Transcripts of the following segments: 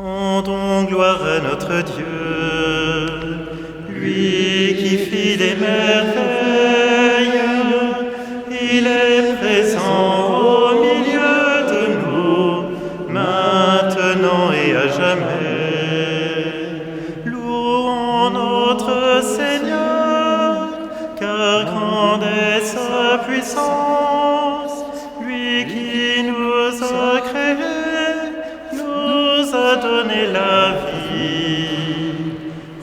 Rendons gloire à notre Dieu, lui qui fit des merveilles. Il est présent au milieu de nous, maintenant et à jamais. Louons notre Seigneur, car grande est sa puissance, lui qui nous a créés, nous a donné la vie.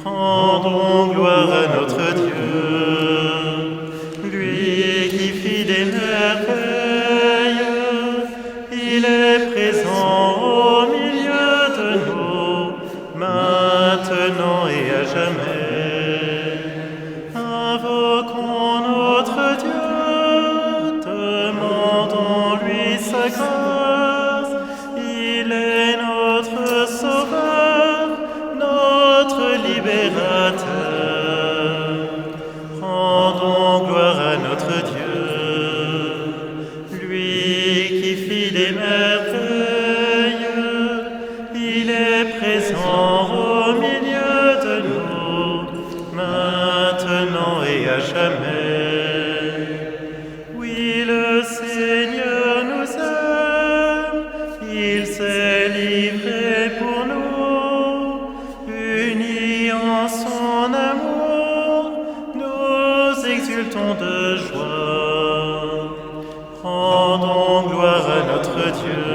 Rendons gloire à notre Dieu, lui qui fit des merveilles. Il est présent au milieu de nous, maintenant et à jamais. Invoquons notre Dieu, demandons-lui sa grâce. Il est notre Sauveur, notre Libérateur. Rendons gloire à notre Dieu, lui qui fit des merveilles. Il est présent au milieu de nous, maintenant et à jamais. Oui, le Seigneur nous aime, il s'est livré pour nous, unis en son amour, nous exultons de joie. Rendons gloire à notre Dieu,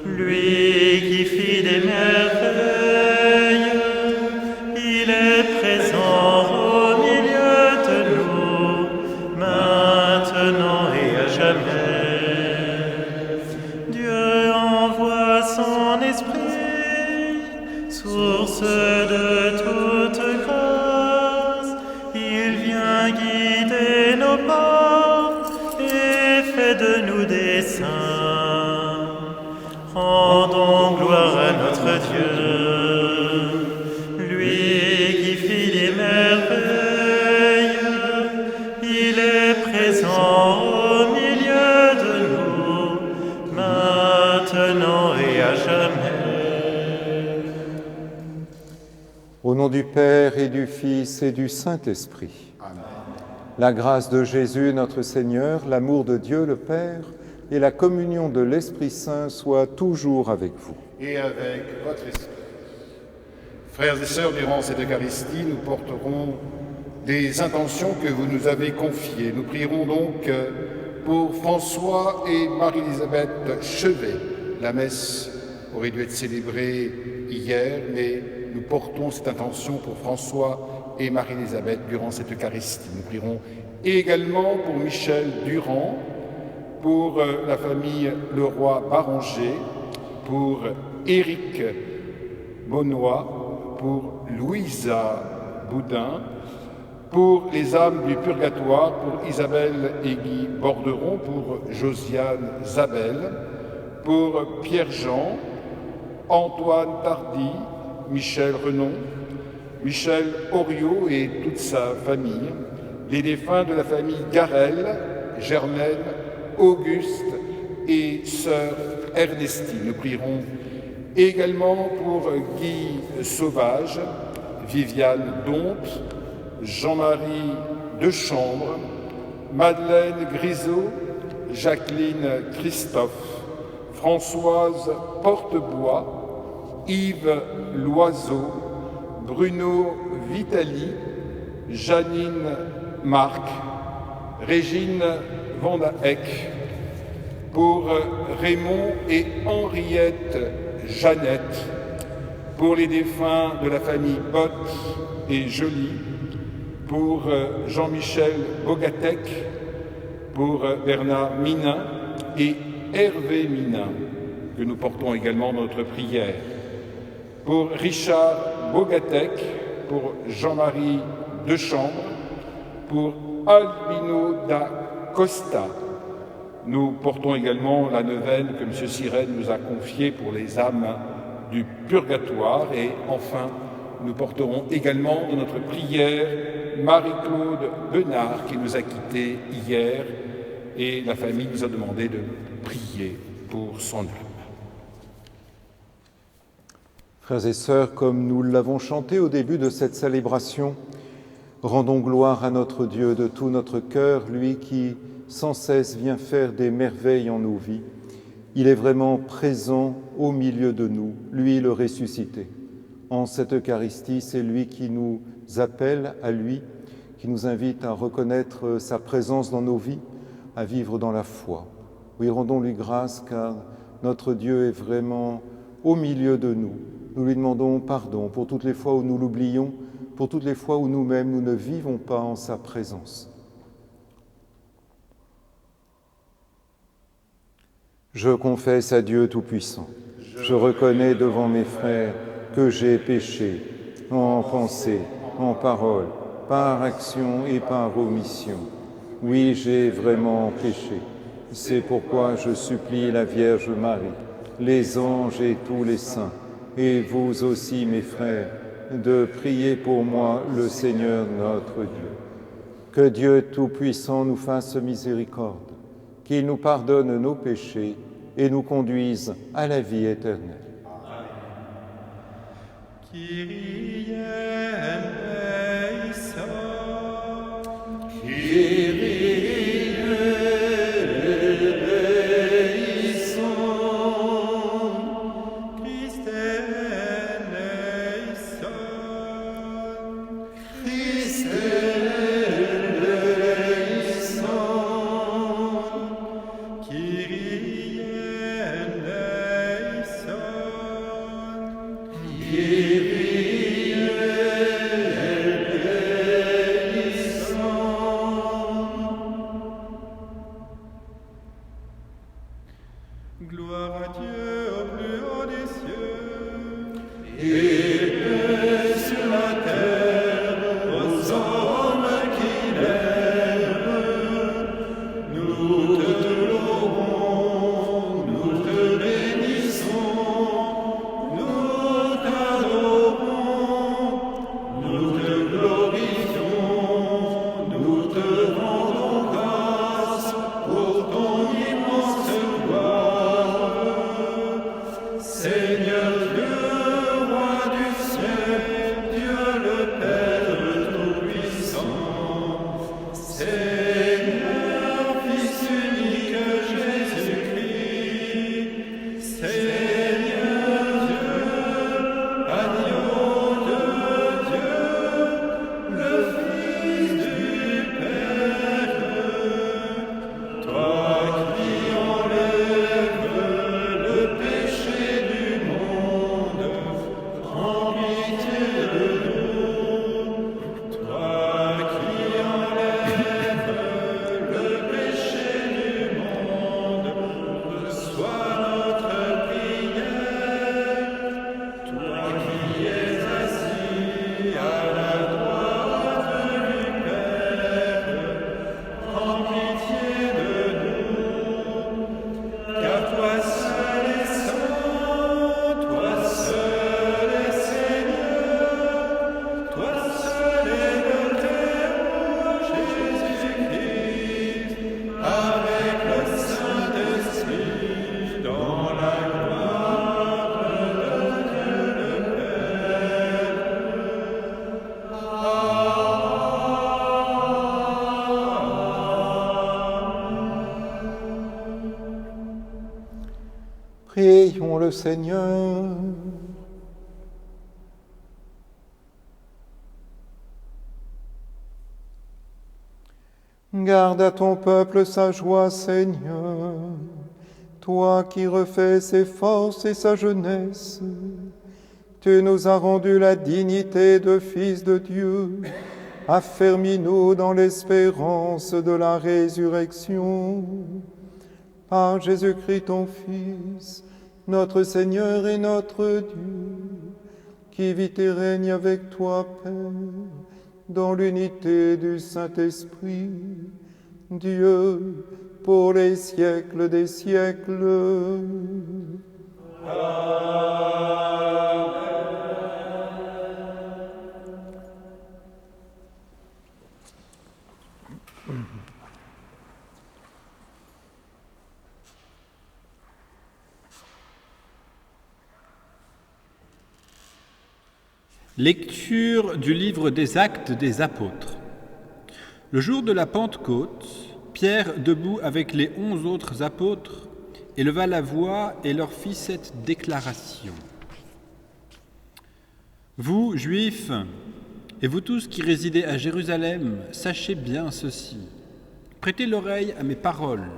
lui qui fit des merveilles. Il est présent au milieu de nous, maintenant et à jamais. Dieu envoie son esprit, source de toute grâce. Il vient guider nos pas et fait de nous des saints. Rendons gloire à notre Dieu, lui qui fit des merveilles. Il est présent au milieu de nous, maintenant et à jamais. Au nom du Père et du Fils et du Saint-Esprit. Amen. La grâce de Jésus notre Seigneur, l'amour de Dieu le Père et la communion de l'Esprit Saint soient toujours avec vous. Et avec votre esprit. Frères et sœurs, durant cette Eucharistie, nous porterons des intentions que vous nous avez confiées. Nous prierons donc pour François et Marie-Elisabeth Chevet. La messe aurait dû être célébrée hier, mais nous portons cette intention pour François et Marie-Elisabeth durant cette Eucharistie. Nous prierons également pour Michel Durand, pour la famille Leroy-Barranger, pour Éric Bonnois, pour Louisa Boudin, pour les âmes du purgatoire, pour Isabelle et Guy Borderon, pour Josiane Zabel, pour Pierre-Jean, Antoine Tardy, Michel Renon, Michel Oriot et toute sa famille, les défunts de la famille Garel, Germaine, Auguste et sœur Ernestine. Nous prierons également pour Guy Sauvage, Viviane Dompte, Jean-Marie Dechambre, Madeleine Grisot, Jacqueline Christophe, Françoise Portebois, Yves Loiseau, Bruno Vitali, Janine Marc, Régine Vandaek, pour Raymond et Henriette Jeannette, pour les défunts de la famille Bott et Joly, pour Jean-Michel Bogatec, pour Bernard Minin et Hervé Minin, que nous portons également dans notre prière, pour Richard Bogatec, pour Jean-Marie Dechambre, pour Albino da Costa. Nous portons également la neuvaine que M. Sirène nous a confiée pour les âmes du purgatoire. Et enfin, nous porterons également dans notre prière Marie-Claude Benard qui nous a quittés hier et la famille nous a demandé de prier pour son âme. Frères et sœurs, comme nous l'avons chanté au début de cette célébration, rendons gloire à notre Dieu de tout notre cœur, lui qui sans cesse vient faire des merveilles en nos vies. Il est vraiment présent au milieu de nous, lui le ressuscité. En cette Eucharistie, c'est lui qui nous appelle à lui, qui nous invite à reconnaître sa présence dans nos vies, à vivre dans la foi. Oui, rendons-lui grâce car notre Dieu est vraiment au milieu de nous. Nous lui demandons pardon pour toutes les fois où nous l'oublions, pour toutes les fois où nous-mêmes nous ne vivons pas en sa présence. Je confesse à Dieu Tout-Puissant, je reconnais devant mes frères que j'ai péché en pensée, en parole, par action et par omission. Oui, j'ai vraiment péché. C'est pourquoi je supplie la Vierge Marie, les anges et tous les saints, et vous aussi, mes frères, de prier pour moi le Seigneur notre Dieu. Que Dieu Tout-Puissant nous fasse miséricorde, qu'il nous pardonne nos péchés et nous conduise à la vie éternelle. Kyrie eleison. Kyrie eleison. Christe eleison. Christe eleison. Kyrie eleison. Gloire à Dieu au plus haut des cieux, Et paix sur la terre aux hommes qui l'aiment. Nous te louons, nous te bénissons, nous t'adorons, nous te glorifions, nous te rendons grâce pour ton immense gloire. Seigneur Dieu, roi du ciel, Dieu le Père Tout-Puissant, Seigneur, Fils unique Jésus-Christ, Seigneur Dieu, agneau de Dieu, le Fils du Père, toi qui enlèves le péché du monde, prends pitié de nous. Toi qui enlèves le péché du monde, reçois notre prière. Toi qui es assis à la droite du Père, prends pitié de nous. Car toi seul est saint, toi seul est Seigneur, toi seul est le Théo, Jésus-Christ, avec le Saint-Esprit, dans la gloire de Dieu le Père. Prions le Seigneur. Garde à ton peuple sa joie, Seigneur, toi qui refais ses forces et sa jeunesse. Tu nous as rendu la dignité de fils de Dieu. Affermis-nous dans l'espérance de la résurrection. Par Jésus-Christ, ton Fils, notre Seigneur et notre Dieu, qui vit et règne avec toi, Père, dans l'unité du Saint-Esprit, Dieu, pour les siècles des siècles. Lecture du livre des Actes des Apôtres. Le jour de la Pentecôte, Pierre, debout avec les 11 autres apôtres, éleva la voix et leur fit cette déclaration. Vous, Juifs, et vous tous qui résidez à Jérusalem, sachez bien ceci. Prêtez l'oreille à mes paroles.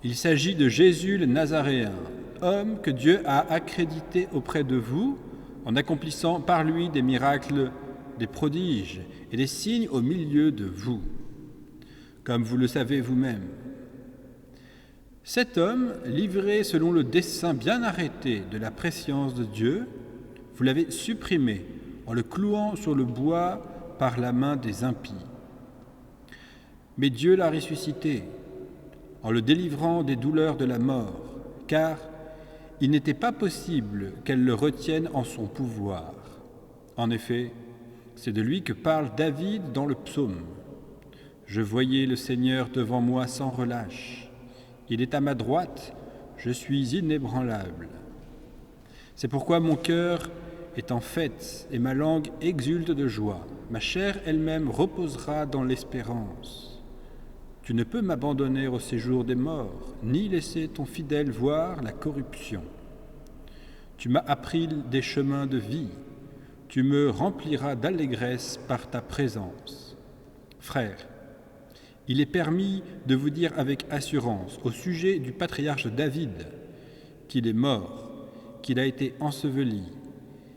Il s'agit de Jésus le Nazaréen, homme que Dieu a accrédité auprès de vous, en accomplissant par lui des miracles, des prodiges et des signes au milieu de vous, comme vous le savez vous-même. Cet homme, livré selon le dessein bien arrêté de la prescience de Dieu, vous l'avez supprimé en le clouant sur le bois par la main des impies. Mais Dieu l'a ressuscité en le délivrant des douleurs de la mort, car il n'était pas possible qu'elle le retienne en son pouvoir. En effet, c'est de lui que parle David dans le psaume. « Je voyais le Seigneur devant moi sans relâche. Il est à ma droite, je suis inébranlable. C'est pourquoi mon cœur est en fête et ma langue exulte de joie. Ma chair elle-même reposera dans l'espérance. Tu ne peux m'abandonner au séjour des morts, ni laisser ton fidèle voir la corruption. Tu m'as appris des chemins de vie, tu me rempliras d'allégresse par ta présence. Frères, il est permis de vous dire avec assurance au sujet du patriarche David qu'il est mort, qu'il a été enseveli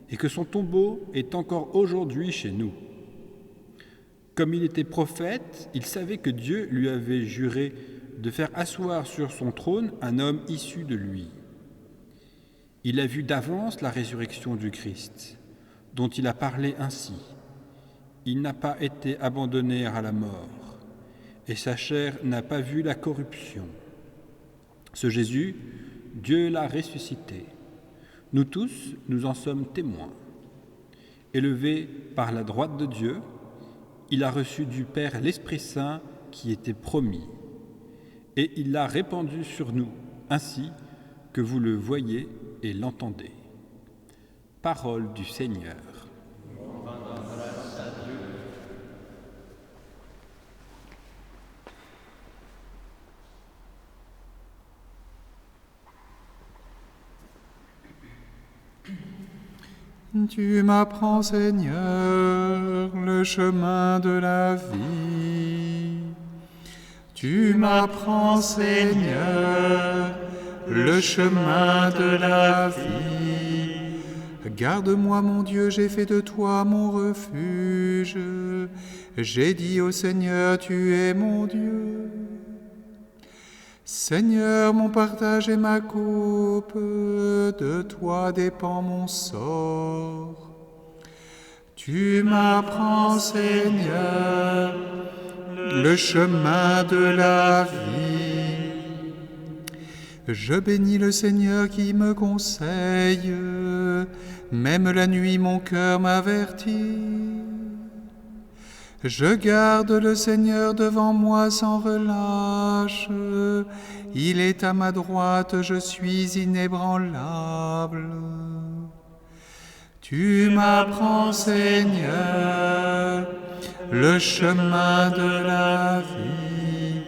et que son tombeau est encore aujourd'hui chez nous. Comme il était prophète, il savait que Dieu lui avait juré de faire asseoir sur son trône un homme issu de lui. Il a vu d'avance la résurrection du Christ, dont il a parlé ainsi. Il n'a pas été abandonné à la mort, et sa chair n'a pas vu la corruption. Ce Jésus, Dieu l'a ressuscité. Nous tous, nous en sommes témoins. Élevé par la droite de Dieu, il a reçu du Père l'Esprit Saint qui était promis, et il l'a répandu sur nous, ainsi que vous le voyez et l'entendez. Parole du Seigneur. Tu m'apprends, Seigneur, le chemin de la vie. Tu m'apprends, Seigneur, le chemin de la vie. Garde-moi, mon Dieu, j'ai fait de toi mon refuge. J'ai dit au Seigneur, tu es mon Dieu. Seigneur, mon partage et ma coupe, de toi dépend mon sort. Tu m'apprends, Seigneur, le chemin de la vie. Je bénis le Seigneur qui me conseille, même la nuit mon cœur m'avertit. Je garde le Seigneur devant moi sans relâche. Il est à ma droite, je suis inébranlable. Tu m'apprends, Seigneur, le chemin de la vie.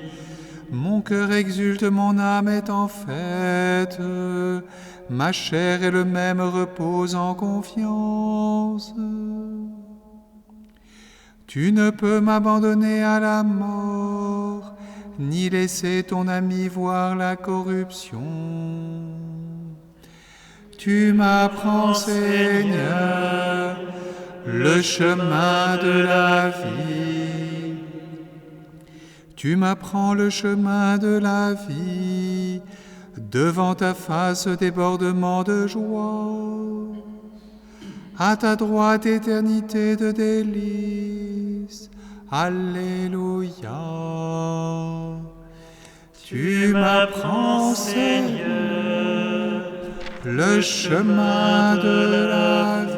Mon cœur exulte, mon âme est en fête. Ma chair et le même repose en confiance. Tu ne peux m'abandonner à la mort, ni laisser ton ami voir la corruption. Tu m'apprends, Seigneur, le chemin de la vie. Tu m'apprends le chemin de la vie, devant ta face débordement de joie. À ta droite, éternité de délices. Alléluia. Tu m'apprends, Seigneur, le chemin de la vie.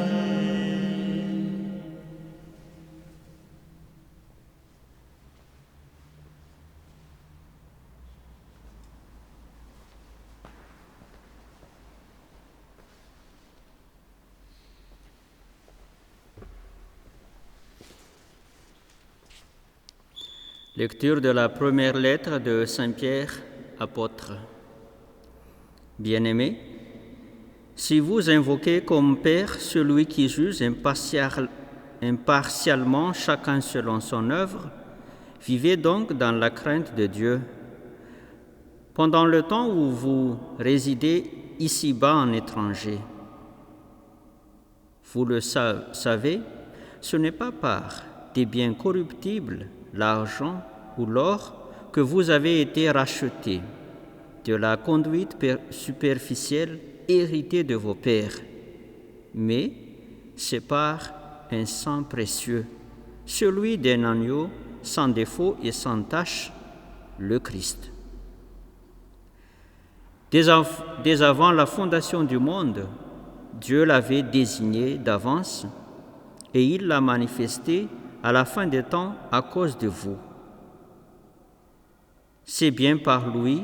Lecture de la première lettre de Saint Pierre, apôtre. Bien-aimés, si vous invoquez comme Père celui qui juge impartialement chacun selon son œuvre, vivez donc dans la crainte de Dieu. Pendant le temps où vous résidez ici-bas en étranger, vous le savez, ce n'est pas par des biens corruptibles, l'argent ou l'or, que vous avez été rachetés de la conduite superficielle héritée de vos pères, mais c'est par un sang précieux, celui d'un agneau sans défaut et sans tache, le Christ. Dès avant la fondation du monde, Dieu l'avait désigné d'avance et il l'a manifesté à la fin des temps à cause de vous. C'est bien par lui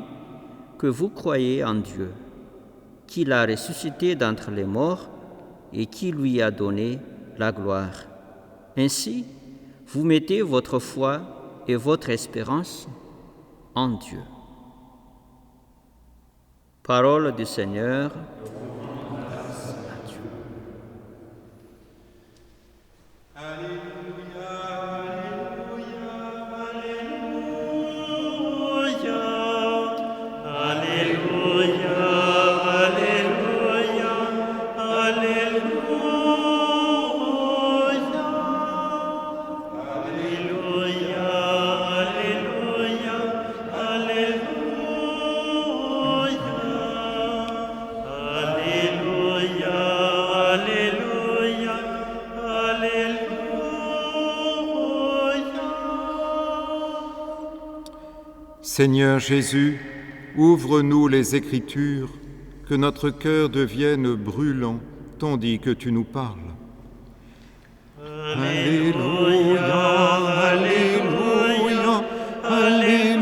que vous croyez en Dieu, qui l'a ressuscité d'entre les morts et qui lui a donné la gloire. Ainsi, vous mettez votre foi et votre espérance en Dieu. Parole du Seigneur. Seigneur Jésus, ouvre-nous les Écritures, que notre cœur devienne brûlant, tandis que tu nous parles. Alléluia, Alléluia, Alléluia,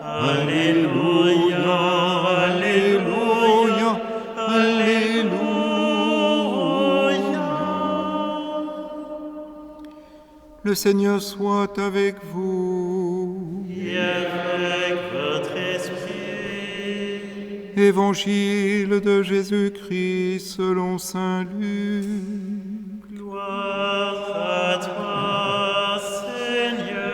Alléluia, Alléluia, Alléluia. Le Seigneur soit avec vous. Et avec votre esprit. Évangile de Jésus-Christ selon saint Luc. Gloire à toi, Seigneur.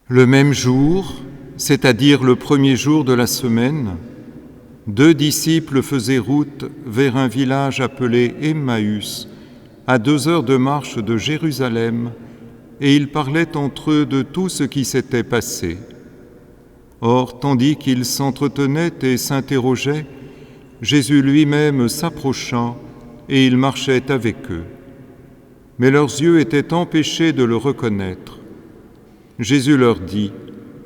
Le même jour, c'est-à-dire le premier jour de la semaine, 2 disciples faisaient route vers un village appelé Emmaüs, à 2 heures de marche de Jérusalem, et ils parlaient entre eux de tout ce qui s'était passé. Or, tandis qu'ils s'entretenaient et s'interrogeaient, Jésus lui-même s'approcha et il marchait avec eux. Mais leurs yeux étaient empêchés de le reconnaître. Jésus leur dit :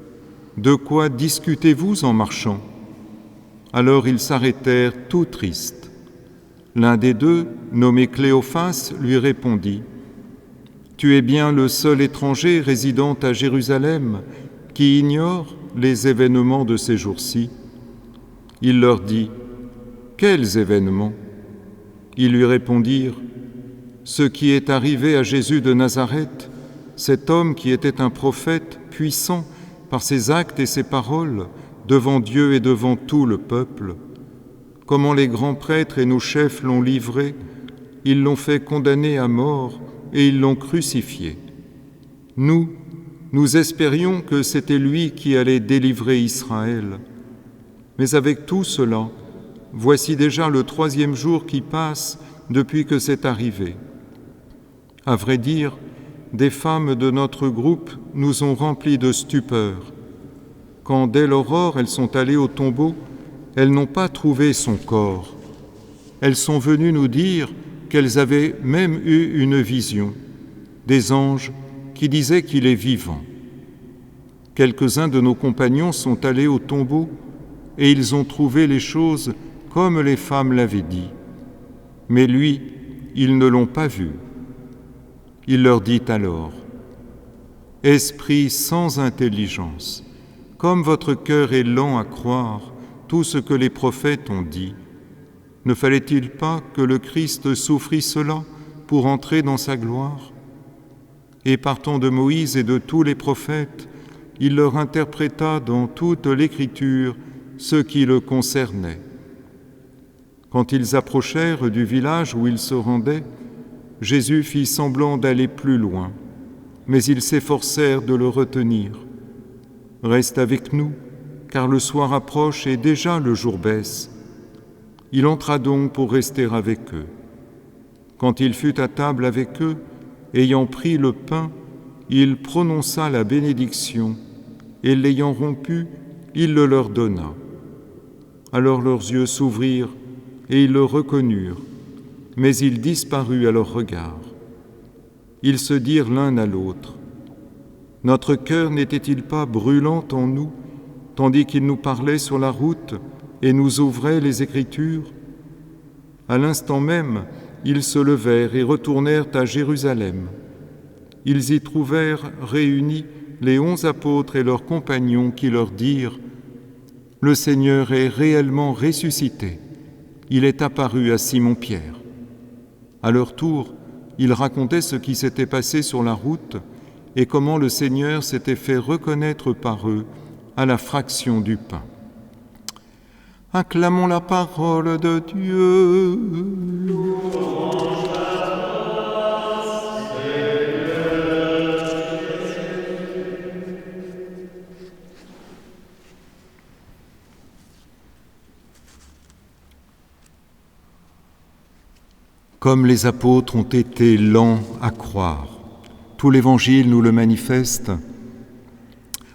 « De quoi discutez-vous en marchant ?» Alors ils s'arrêtèrent tout tristes. L'un des deux, nommé Cléophas, lui répondit : « Tu es bien le seul étranger résidant à Jérusalem qui ignore les événements de ces jours-ci. » Il leur dit : « Quels événements ?» Ils lui répondirent : « Ce qui est arrivé à Jésus de Nazareth, cet homme qui était un prophète puissant par ses actes et ses paroles devant Dieu et devant tout le peuple. Comment les grands prêtres et nos chefs l'ont livré, ils l'ont fait condamner à mort et ils l'ont crucifié. Nous espérions que c'était lui qui allait délivrer Israël. Mais avec tout cela, voici déjà le 3e jour qui passe depuis que c'est arrivé. À vrai dire, des femmes de notre groupe nous ont remplis de stupeur. Quand dès l'aurore elles sont allées au tombeau, elles n'ont pas trouvé son corps. Elles sont venues nous dire qu'elles avaient même eu une vision, des anges qui disaient qu'il est vivant. Quelques-uns de nos compagnons sont allés au tombeau et ils ont trouvé les choses comme les femmes l'avaient dit. Mais lui, ils ne l'ont pas vu. Il leur dit alors : « Esprit sans intelligence, comme votre cœur est lent à croire tout ce que les prophètes ont dit, ne fallait-il pas que le Christ souffrit cela pour entrer dans sa gloire ? Et partant de Moïse et de tous les prophètes, il leur interpréta dans toute l'Écriture ce qui le concernait. Quand ils approchèrent du village où ils se rendaient, Jésus fit semblant d'aller plus loin, mais ils s'efforcèrent de le retenir. « Reste avec nous, car le soir approche et déjà le jour baisse. » Il entra donc pour rester avec eux. Quand il fut à table avec eux, ayant pris le pain, il prononça la bénédiction, et l'ayant rompu, il le leur donna. Alors leurs yeux s'ouvrirent, et ils le reconnurent, mais il disparut à leur regard. Ils se dirent l'un à l'autre : « Notre cœur n'était-il pas brûlant en nous, tandis qu'il nous parlait sur la route et nous ouvrait les Écritures ?» À l'instant même, ils se levèrent et retournèrent à Jérusalem. Ils y trouvèrent réunis les 11 apôtres et leurs compagnons qui leur dirent : « Le Seigneur est réellement ressuscité. Il est apparu à Simon-Pierre. » À leur tour, ils racontaient ce qui s'était passé sur la route et comment le Seigneur s'était fait reconnaître par eux à la fraction du pain. Acclamons la parole de Dieu. Comme les apôtres ont été lents à croire, tout l'Évangile nous le manifeste.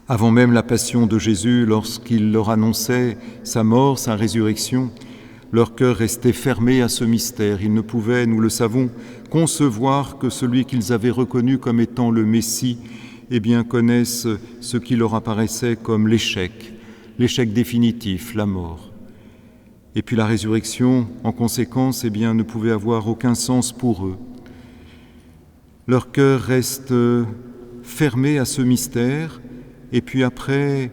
Avant même la passion de Jésus, lorsqu'il leur annonçait sa mort, sa résurrection, leur cœur restait fermé à ce mystère. Ils ne pouvaient, nous le savons, concevoir que celui qu'ils avaient reconnu comme étant le Messie, connaissent ce qui leur apparaissait comme l'échec définitif, la mort. Et puis la résurrection, en conséquence, ne pouvait avoir aucun sens pour eux. Leur cœur reste fermé à ce mystère. Et puis après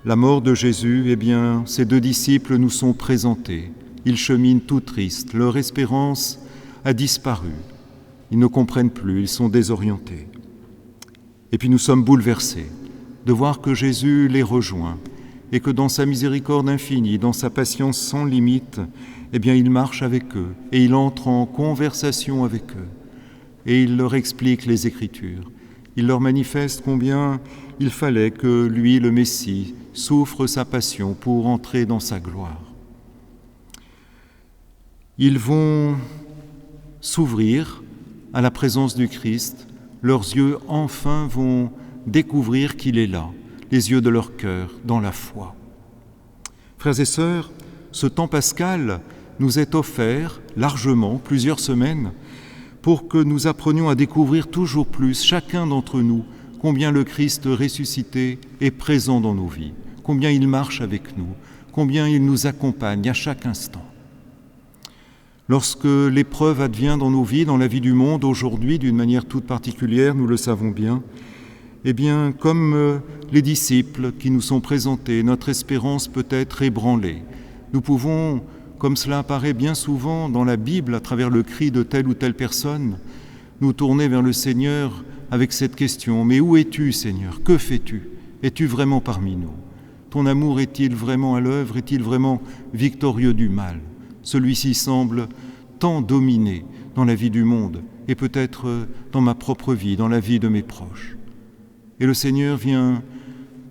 la mort de Jésus, ces 2 disciples nous sont présentés. Ils cheminent tout tristes, leur espérance a disparu. Ils ne comprennent plus, ils sont désorientés. Et puis nous sommes bouleversés de voir que Jésus les rejoint et que dans sa miséricorde infinie, dans sa patience sans limite, il marche avec eux et il entre en conversation avec eux et il leur explique les Écritures. Il leur manifeste combien il fallait que lui, le Messie, souffre sa passion pour entrer dans sa gloire. Ils vont s'ouvrir à la présence du Christ. Leurs yeux enfin vont découvrir qu'il est là, les yeux de leur cœur, dans la foi. Frères et sœurs, ce temps pascal nous est offert largement, plusieurs semaines, pour que nous apprenions à découvrir toujours plus, chacun d'entre nous, combien le Christ ressuscité est présent dans nos vies, combien il marche avec nous, combien il nous accompagne à chaque instant. Lorsque l'épreuve advient dans nos vies, dans la vie du monde aujourd'hui, d'une manière toute particulière, nous le savons bien, comme les disciples qui nous sont présentés, notre espérance peut être ébranlée. Nous pouvons, comme cela apparaît bien souvent dans la Bible, à travers le cri de telle ou telle personne, nous tourner vers le Seigneur avec cette question : mais où es-tu, Seigneur ? Que fais-tu ? Es-tu vraiment parmi nous ? Ton amour est-il vraiment à l'œuvre ? Est-il vraiment victorieux du mal ? Celui-ci semble tant dominer dans la vie du monde et peut-être dans ma propre vie, dans la vie de mes proches. Et le Seigneur vient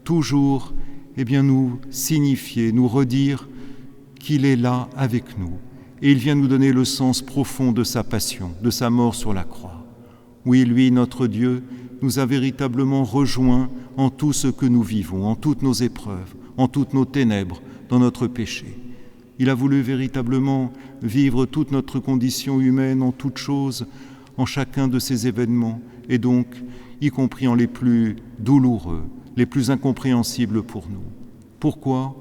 toujours nous signifier, nous redire qu'il est là avec nous. Et il vient nous donner le sens profond de sa passion, de sa mort sur la croix. Oui, lui, notre Dieu, nous a véritablement rejoints en tout ce que nous vivons, en toutes nos épreuves, en toutes nos ténèbres, dans notre péché. Il a voulu véritablement vivre toute notre condition humaine en toutes choses, en chacun de ces événements, et donc y compris en les plus douloureux, les plus incompréhensibles pour nous. Pourquoi ?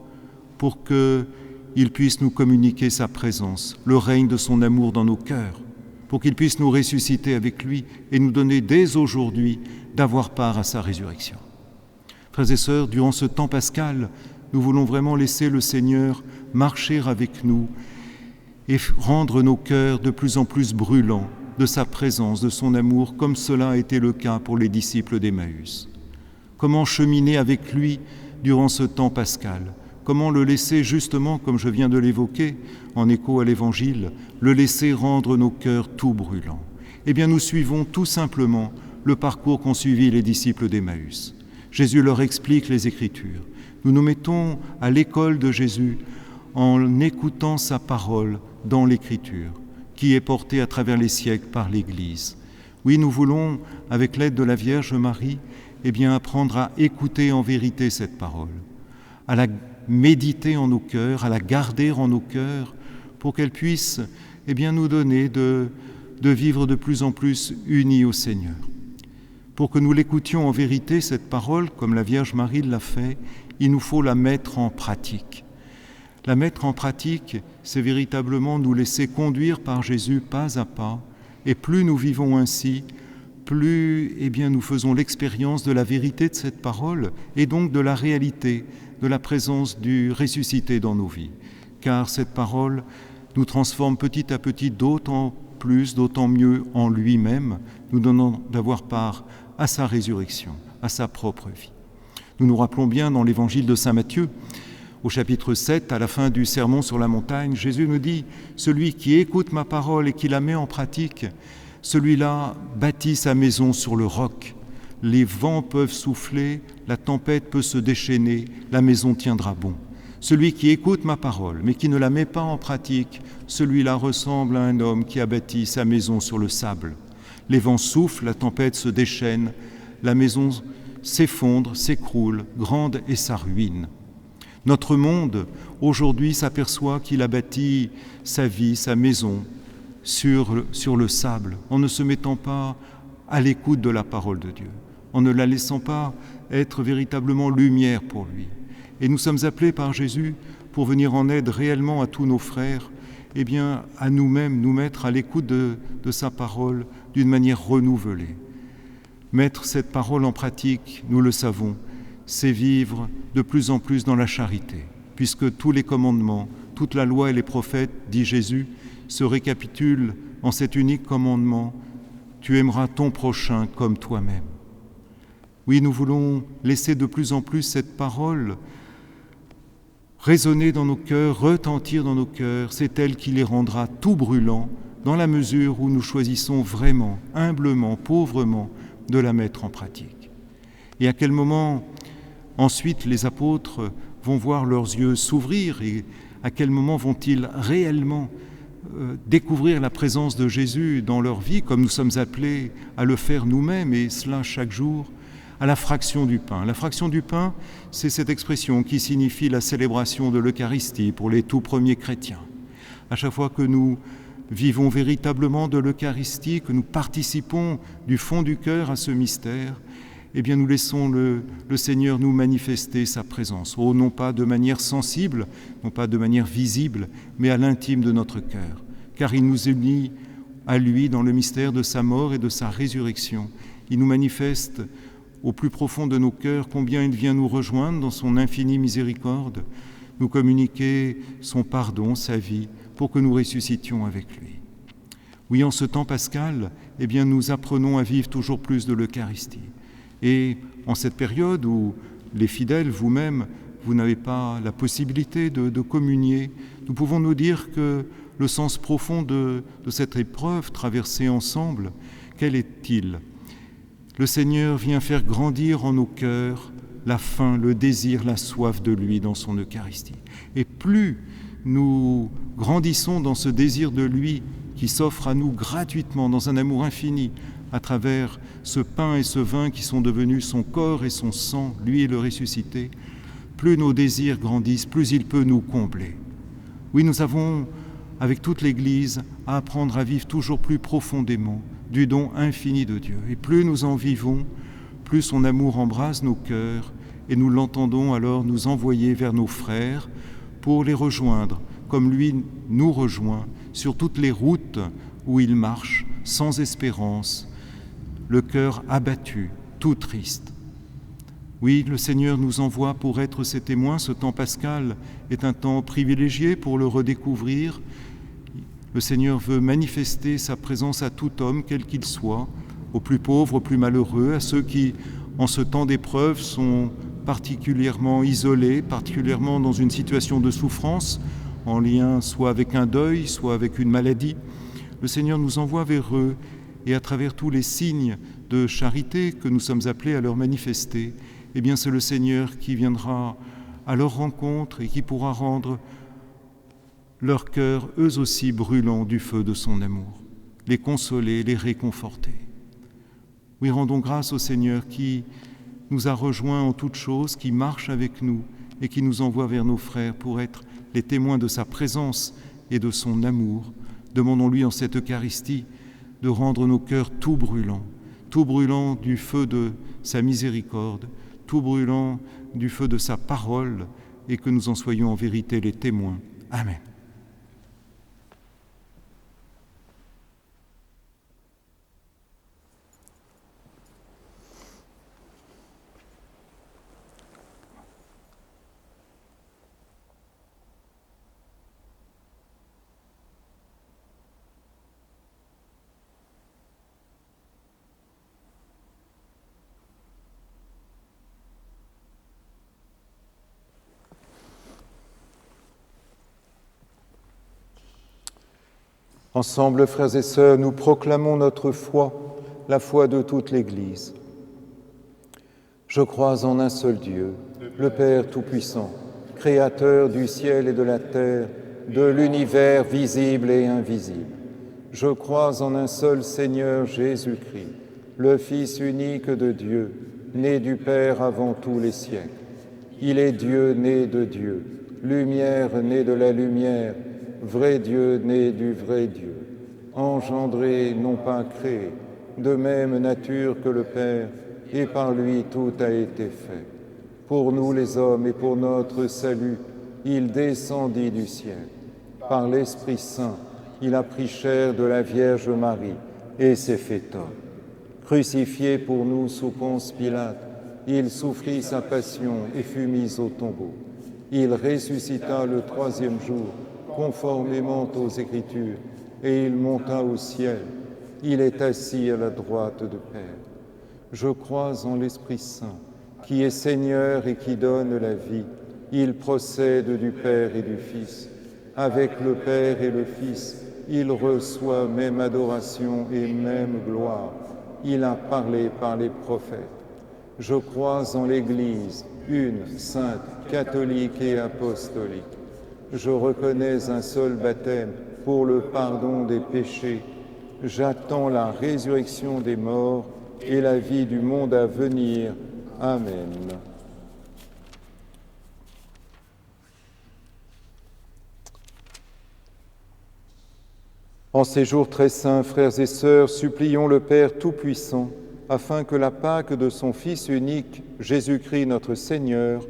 Pour qu'il puisse nous communiquer sa présence, le règne de son amour dans nos cœurs. pour qu'il puisse nous ressusciter avec lui et nous donner dès aujourd'hui d'avoir part à sa résurrection. Frères et sœurs, durant ce temps pascal, nous voulons vraiment laisser le Seigneur marcher avec nous et rendre nos cœurs de plus en plus brûlants de sa présence, de son amour, comme cela a été le cas pour les disciples d'Emmaüs. Comment cheminer avec lui durant ce temps pascal? Comment le laisser justement, comme je viens de l'évoquer, en écho à l'Évangile, le laisser rendre nos cœurs tout brûlants? Eh bien, nous suivons tout simplement le parcours qu'ont suivi les disciples d'Emmaüs. Jésus leur explique les Écritures. Nous nous mettons à l'école de Jésus en écoutant sa parole dans l'Écriture, qui est portée à travers les siècles par l'Église. Oui, nous voulons, avec l'aide de la Vierge Marie, eh bien, apprendre à écouter en vérité cette parole, à la méditer en nos cœurs, à la garder en nos cœurs, pour qu'elle puisse eh bien, nous donner de vivre de plus en plus unis au Seigneur. Pour que nous l'écoutions en vérité, cette parole, comme la Vierge Marie l'a fait, il nous faut la mettre en pratique. La mettre en pratique, c'est véritablement nous laisser conduire par Jésus pas à pas, et plus nous vivons ainsi, plus eh bien, nous faisons l'expérience de la vérité de cette parole, et donc de la réalité, de la présence du ressuscité dans nos vies. Car cette parole nous transforme petit à petit d'autant plus, d'autant mieux en lui-même, nous donnant d'avoir part à sa résurrection, à sa propre vie. Nous nous rappelons bien dans l'évangile de saint Matthieu, au chapitre 7, à la fin du sermon sur la montagne, Jésus nous dit « Celui qui écoute ma parole et qui la met en pratique, celui-là bâtit sa maison sur le roc. Les vents peuvent souffler, la tempête peut se déchaîner, la maison tiendra bon. Celui qui écoute ma parole, mais qui ne la met pas en pratique, celui-là ressemble à un homme qui a bâti sa maison sur le sable. Les vents soufflent, la tempête se déchaîne, la maison s'effondre, s'écroule, grande est sa ruine. » Notre monde, aujourd'hui, s'aperçoit qu'il a bâti sa vie, sa maison, sur le sable, en ne se mettant pas à l'écoute de la parole de Dieu, en ne la laissant pas être véritablement lumière pour lui. Et nous sommes appelés par Jésus, pour venir en aide réellement à tous nos frères, eh bien, à nous-mêmes, nous mettre à l'écoute de sa parole d'une manière renouvelée. Mettre cette parole en pratique, nous le savons, c'est vivre de plus en plus dans la charité, puisque tous les commandements, toute la loi et les prophètes, dit Jésus, se récapitulent en cet unique commandement « Tu aimeras ton prochain comme toi-même ». Oui, nous voulons laisser de plus en plus cette parole résonner dans nos cœurs, retentir dans nos cœurs. C'est elle qui les rendra tout brûlants, dans la mesure où nous choisissons vraiment, humblement, pauvrement, de la mettre en pratique. Et à quel moment ensuite les apôtres vont voir leurs yeux s'ouvrir et à quel moment vont-ils réellement découvrir la présence de Jésus dans leur vie, comme nous sommes appelés à le faire nous-mêmes, et cela chaque jour, à la fraction du pain. La fraction du pain, c'est cette expression qui signifie la célébration de l'Eucharistie pour les tout premiers chrétiens. À chaque fois que nous vivons véritablement de l'Eucharistie, que nous participons du fond du cœur à ce mystère, eh bien nous laissons le Seigneur nous manifester sa présence, non pas de manière sensible, non pas de manière visible, mais à l'intime de notre cœur, car il nous unit à lui dans le mystère de sa mort et de sa résurrection. Il nous manifeste au plus profond de nos cœurs combien il vient nous rejoindre dans son infinie miséricorde, nous communiquer son pardon, sa vie, pour que nous ressuscitions avec lui. Oui, en ce temps pascal, eh bien nous apprenons à vivre toujours plus de l'Eucharistie. Et en cette période où les fidèles, vous-même, vous n'avez pas la possibilité de communier, nous pouvons nous dire que le sens profond de cette épreuve traversée ensemble, quel est-il? Le Seigneur vient faire grandir en nos cœurs la faim, le désir, la soif de lui dans son Eucharistie. Et plus nous grandissons dans ce désir de lui qui s'offre à nous gratuitement dans un amour infini, à travers ce pain et ce vin qui sont devenus son corps et son sang, lui et le ressuscité, plus nos désirs grandissent, plus il peut nous combler. Oui, nous avons, avec toute l'Église, à apprendre à vivre toujours plus profondément du don infini de Dieu. Et plus nous en vivons, plus son amour embrase nos cœurs et nous l'entendons alors nous envoyer vers nos frères pour les rejoindre, comme lui nous rejoint sur toutes les routes où il marche sans espérance, le cœur abattu, tout triste. Oui, le Seigneur nous envoie pour être ses témoins. Ce temps pascal est un temps privilégié pour le redécouvrir. Le Seigneur veut manifester sa présence à tout homme, quel qu'il soit, aux plus pauvres, aux plus malheureux, à ceux qui, en ce temps d'épreuve, sont particulièrement isolés, particulièrement dans une situation de souffrance, en lien soit avec un deuil, soit avec une maladie. Le Seigneur nous envoie vers eux et à travers tous les signes de charité que nous sommes appelés à leur manifester, eh bien c'est le Seigneur qui viendra à leur rencontre et qui pourra rendre leur cœur, eux aussi brûlants du feu de son amour, les consoler, les réconforter. Oui, rendons grâce au Seigneur qui nous a rejoints en toutes choses, qui marche avec nous et qui nous envoie vers nos frères pour être les témoins de sa présence et de son amour. Demandons-lui en cette Eucharistie de rendre nos cœurs tout brûlants du feu de sa miséricorde, tout brûlant du feu de sa parole, et que nous en soyons en vérité les témoins. Amen. Ensemble, frères et sœurs, nous proclamons notre foi, la foi de toute l'Église. Je crois en un seul Dieu, le Père Tout-Puissant, Créateur du ciel et de la terre, de l'univers visible et invisible. Je crois en un seul Seigneur Jésus-Christ, le Fils unique de Dieu, né du Père avant tous les siècles. Il est Dieu né de Dieu, lumière née de la lumière, vrai Dieu né du vrai Dieu, engendré, non pas créé, de même nature que le Père, et par lui tout a été fait. Pour nous les hommes et pour notre salut, il descendit du ciel. Par l'Esprit Saint, il a pris chair de la Vierge Marie et s'est fait homme. Crucifié pour nous sous Ponce Pilate, il souffrit sa passion et fut mis au tombeau. Il ressuscita le troisième jour, conformément aux Écritures, et il monta au ciel. Il est assis à la droite du Père. Je crois en l'Esprit Saint, qui est Seigneur et qui donne la vie. Il procède du Père et du Fils. Avec le Père et le Fils, il reçoit même adoration et même gloire. Il a parlé par les prophètes. Je crois en l'Église, une, sainte, catholique et apostolique. Je reconnais un seul baptême pour le pardon des péchés. J'attends la résurrection des morts et la vie du monde à venir. Amen. En ces jours très saints, frères et sœurs, supplions le Père Tout-Puissant, afin que la Pâque de son Fils unique, Jésus-Christ notre Seigneur,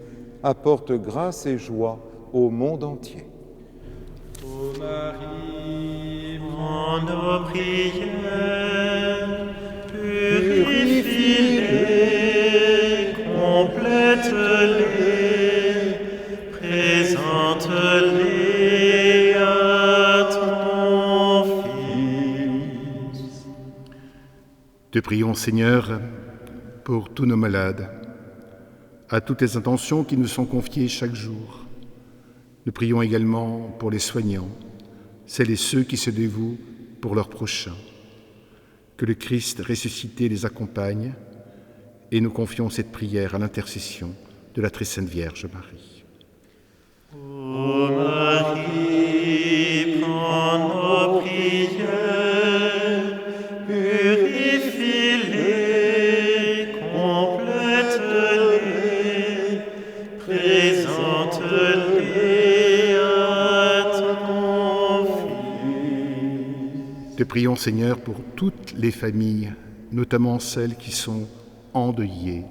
apporte grâce et joie au monde entier. Ô Marie, en nos prières, purifie-les, complète-les, présente-les à ton Fils. Te prions, Seigneur, pour tous nos malades, à toutes les intentions qui nous sont confiées chaque jour. Nous prions également pour les soignants, celles et ceux qui se dévouent pour leurs prochains. Que le Christ ressuscité les accompagne et nous confions cette prière à l'intercession de la très sainte Vierge Marie. Ô Marie, prends nos prières, purifie-les, complète-les, présente-les à ton Fils. Te prions, Seigneur, pour toutes les familles, notamment celles qui sont endeuillées,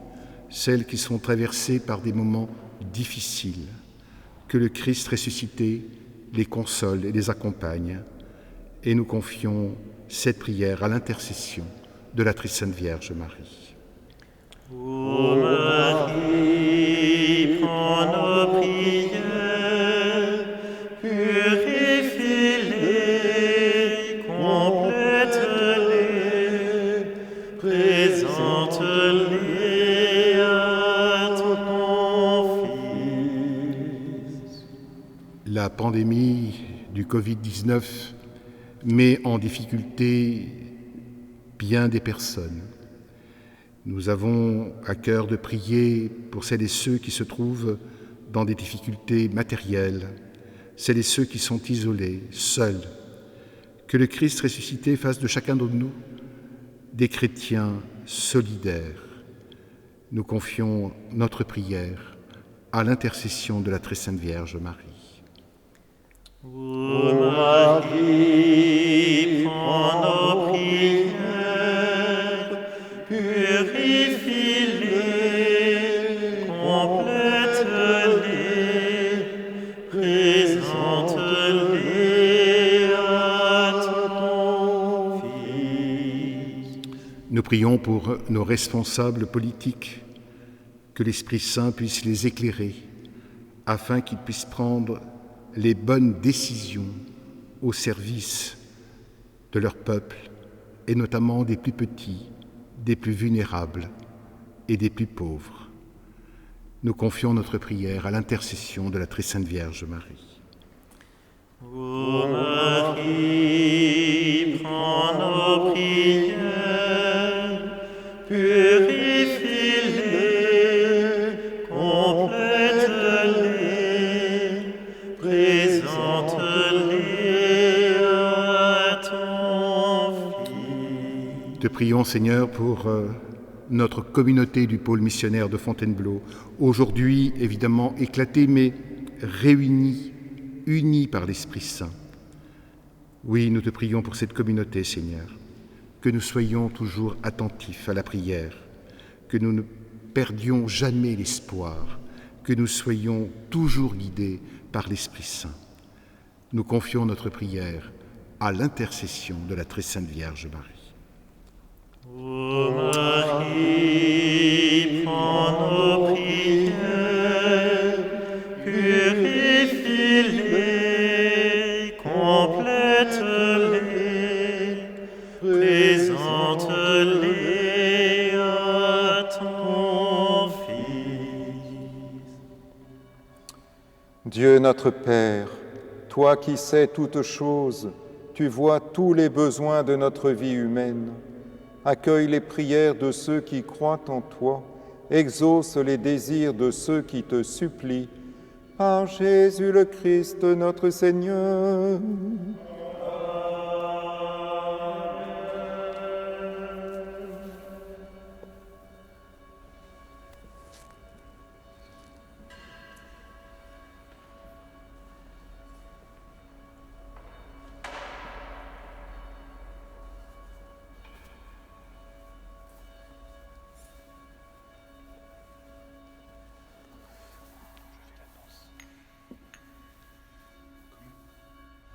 celles qui sont traversées par des moments difficiles. Que le Christ ressuscité les console et les accompagne, et nous confions cette prière à l'intercession de la très sainte Vierge Marie. Ô Marie, prends nos prières, purifie-les, complète-les, présente-les à ton Fils. La pandémie du Covid-19 met en difficulté bien des personnes. Nous avons à cœur de prier pour celles et ceux qui se trouvent dans des difficultés matérielles, celles et ceux qui sont isolés, seuls. Que le Christ ressuscité fasse de chacun de nous des chrétiens solidaires. Nous confions notre prière à l'intercession de la très sainte Vierge Marie. Ô Marie, prends nos prières, purifie-les, complète-les, présente-les à ton Fils. Nous prions pour nos responsables politiques, que l'Esprit Saint puisse les éclairer, afin qu'ils puissent prendre les bonnes décisions au service de leur peuple, et notamment des plus petits, des plus vulnérables et des plus pauvres. Nous confions notre prière à l'intercession de la très sainte Vierge Marie. Ô Marie, prends nos prières, purifie-les, complète-les, présente-les à ton Fils. Te prions, Seigneur, pour notre communauté du pôle missionnaire de Fontainebleau, aujourd'hui évidemment éclatée, mais réunie, unis par l'Esprit Saint. Oui, nous te prions pour cette communauté, Seigneur, que nous soyons toujours attentifs à la prière, que nous ne perdions jamais l'espoir, que nous soyons toujours guidés par l'Esprit Saint. Nous confions notre prière à l'intercession de la très sainte Vierge Marie. Ô Marie, prends nos prières, purifie-les, complète-les, présente-les à ton Fils. Dieu notre Père, toi qui sais toutes choses, tu vois tous les besoins de notre vie humaine. Accueille les prières de ceux qui croient en toi, exauce les désirs de ceux qui te supplient. Par Jésus le Christ, notre Seigneur.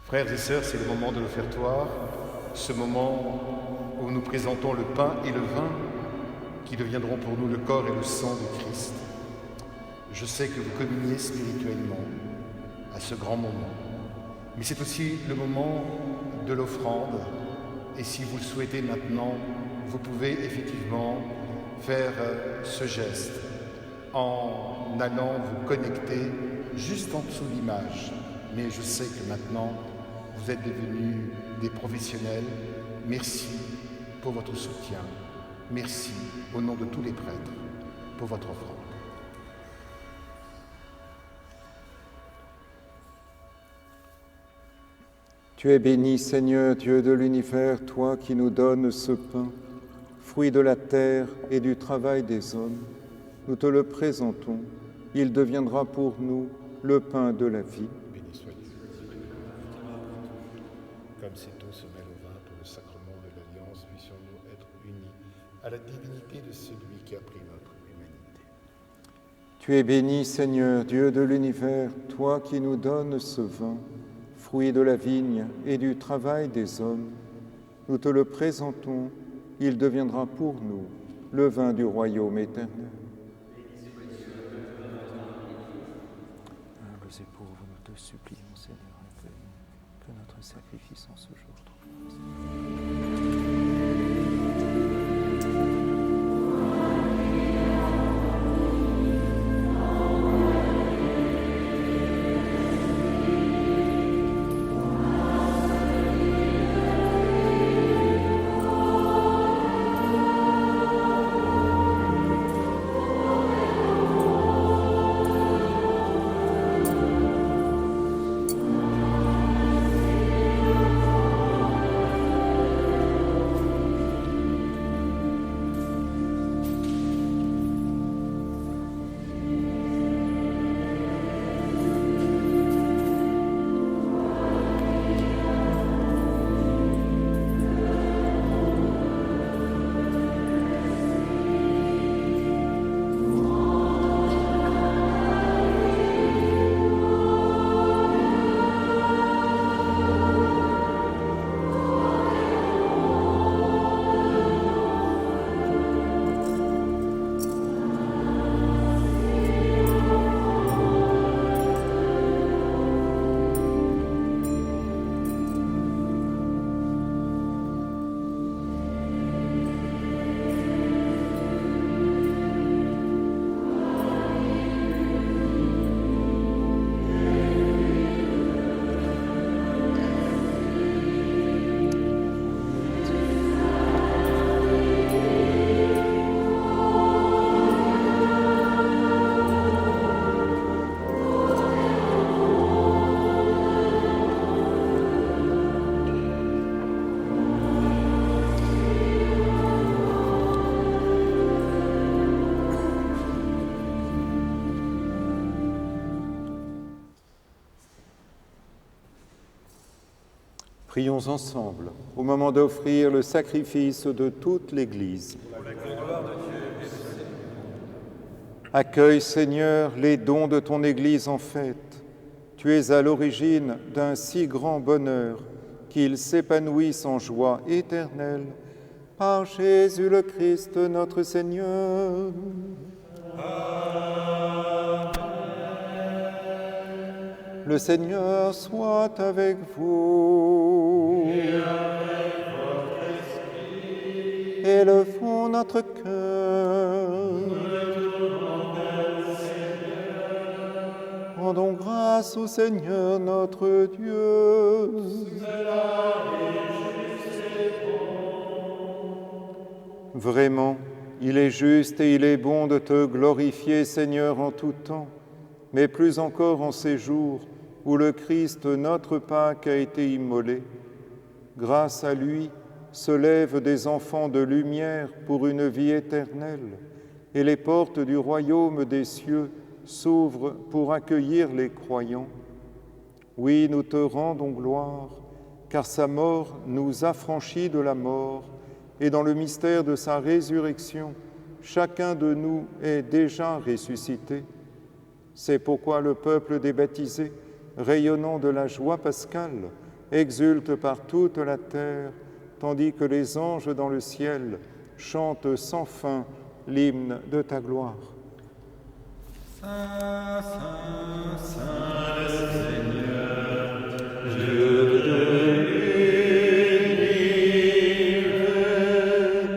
Frères et sœurs, c'est le moment de l'offertoire, ce moment où nous présentons le pain et le vin qui deviendront pour nous le corps et le sang de Christ. Je sais que vous communiez spirituellement à ce grand moment, mais c'est aussi le moment de l'offrande. Et si vous le souhaitez maintenant, vous pouvez effectivement faire ce geste en allant vous connecter juste en dessous de l'image. Mais je sais que maintenant, vous êtes devenus des professionnels. Merci pour votre soutien. Merci au nom de tous les prêtres pour votre offrande. Tu es béni, Seigneur, Dieu de l'univers, toi qui nous donnes ce pain, fruit de la terre et du travail des hommes. Nous te le présentons. Il deviendra pour nous le pain de la vie. Béni soyez. Comme cette eau se mêle au vin pour le sacrement de l'Alliance, puissions-nous être unis à la divinité de celui qui a pris notre humanité. Tu es béni, Seigneur, Dieu de l'univers, toi qui nous donnes ce vin, fruit de la vigne et du travail des hommes. Nous te le présentons, il deviendra pour nous le vin du royaume éternel. Humbles et pauvres, nous te supplions, Seigneur, accueille que notre sacrifice en ce jour trouve grâce. Prions ensemble au moment d'offrir le sacrifice de toute l'Église. Accueille, Seigneur, les dons de ton Église en fête. Tu es à l'origine d'un si grand bonheur qu'ils s'épanouissent en joie éternelle. Par Jésus le Christ, notre Seigneur. Le Seigneur soit avec vous. Et avec votre esprit. Élevons notre cœur. Nous le tournons vers le Seigneur. Rendons grâce au Seigneur notre Dieu. Cela est juste et bon. Vraiment, il est juste et il est bon de te glorifier, Seigneur, en tout temps, mais plus encore en ces jours où le Christ, notre Pâque, a été immolé. Grâce à lui, se lèvent des enfants de lumière pour une vie éternelle, et les portes du royaume des cieux s'ouvrent pour accueillir les croyants. Oui, nous te rendons gloire, car sa mort nous affranchit de la mort, et dans le mystère de sa résurrection, chacun de nous est déjà ressuscité. C'est pourquoi le peuple des baptisés, rayonnant de la joie pascale, exulte par toute la terre, tandis que les anges dans le ciel chantent sans fin l'hymne de ta gloire. Saint, Saint, Saint le Seigneur, Dieu de l'univers,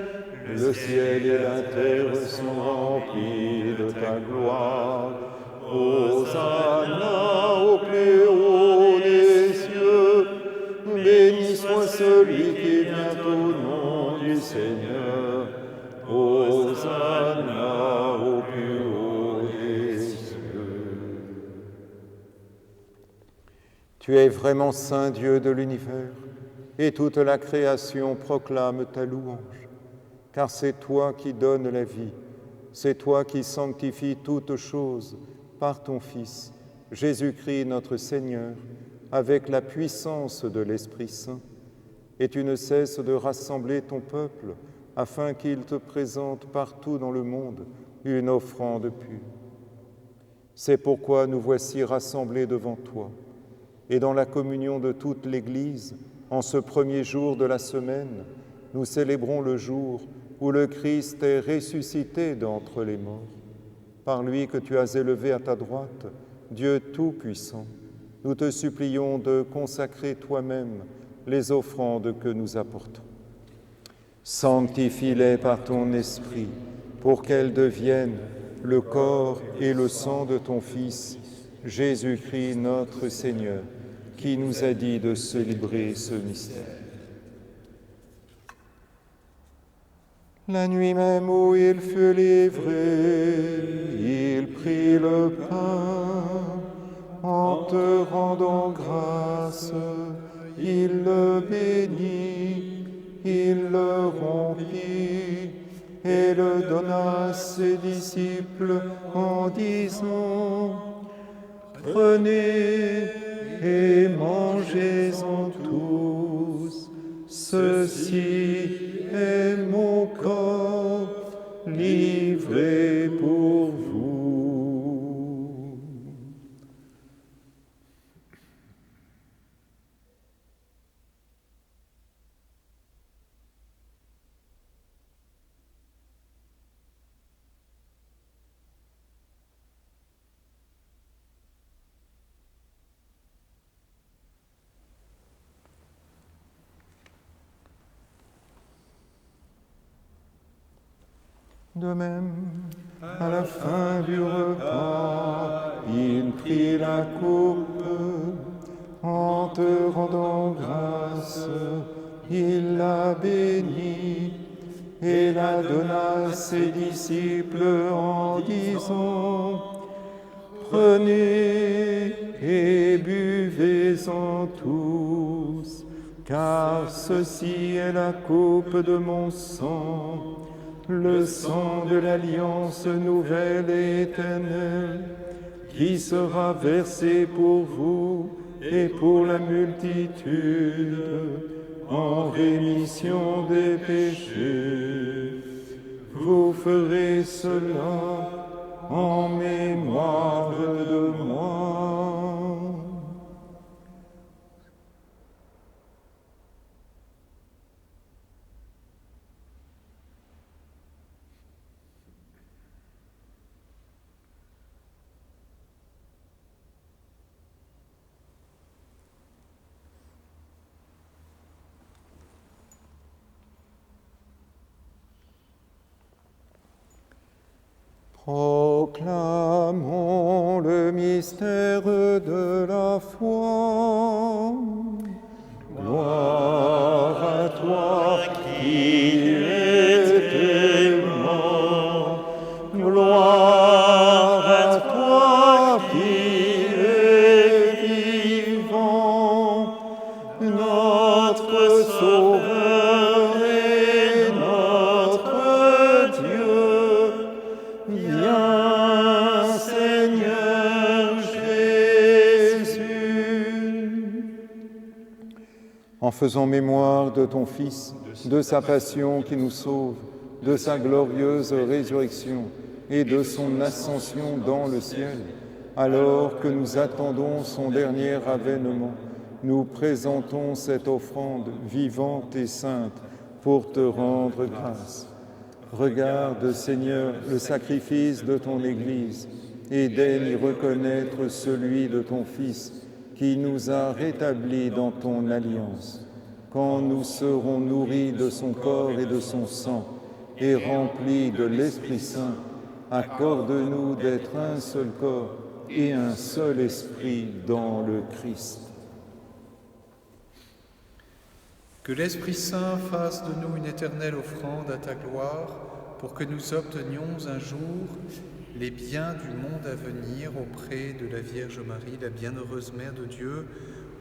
le ciel et la terre sont remplis de ta gloire. Hosanna au plus haut des cieux, béni soit celui qui vient au nom du Seigneur. Hosanna au plus haut des cieux. Tu es vraiment saint Dieu de l'univers, et toute la création proclame ta louange, car c'est toi qui donnes la vie, c'est toi qui sanctifies toutes choses par ton Fils, Jésus-Christ notre Seigneur, avec la puissance de l'Esprit Saint. Et tu ne cesses de rassembler ton peuple, afin qu'il te présente partout dans le monde une offrande pure. C'est pourquoi nous voici rassemblés devant toi, et dans la communion de toute l'Église, en ce premier jour de la semaine, nous célébrons le jour où le Christ est ressuscité d'entre les morts. Par lui que tu as élevé à ta droite, Dieu Tout-Puissant, nous te supplions de consacrer toi-même les offrandes que nous apportons. Sanctifie-les par ton Esprit, pour qu'elles deviennent le corps et le sang de ton Fils, Jésus-Christ notre Seigneur, qui nous a dit de célébrer ce mystère. La nuit même où il fut livré, il prit le pain, en te rendant grâce, il le bénit, il le rompit et le donna à ses disciples en disant: Prenez et mangez-en tous, ceci est mon corps livré pour vous. De même, à la fin du repas, il prit la coupe, en te rendant grâce, il la bénit et la donna à ses disciples en disant: Prenez et buvez-en tous, car ceci est la coupe de mon sang, le sang de l'alliance nouvelle et éternelle, qui sera versé pour vous et pour la multitude, en rémission des péchés. Vous ferez cela en mémoire de moi. Proclamons le mystère de la foi. Gloire à toi qui es mort. Gloire à toi qui es vivant. Notre Sauveur et notre Dieu. Viens, Seigneur Jésus. En faisant mémoire de ton Fils, de sa passion qui nous sauve, de sa glorieuse résurrection et de son ascension dans le ciel, alors que nous attendons son dernier avènement, nous présentons cette offrande vivante et sainte pour te rendre grâce. Regarde, Seigneur, le sacrifice de ton Église et daigne y reconnaître celui de ton Fils qui nous a rétablis dans ton alliance. Quand nous serons nourris de son corps et de son sang et remplis de l'Esprit Saint, accorde-nous d'être un seul corps et un seul esprit dans le Christ. Que l'Esprit Saint fasse de nous une éternelle offrande à ta gloire, pour que nous obtenions un jour les biens du monde à venir auprès de la Vierge Marie, la bienheureuse Mère de Dieu,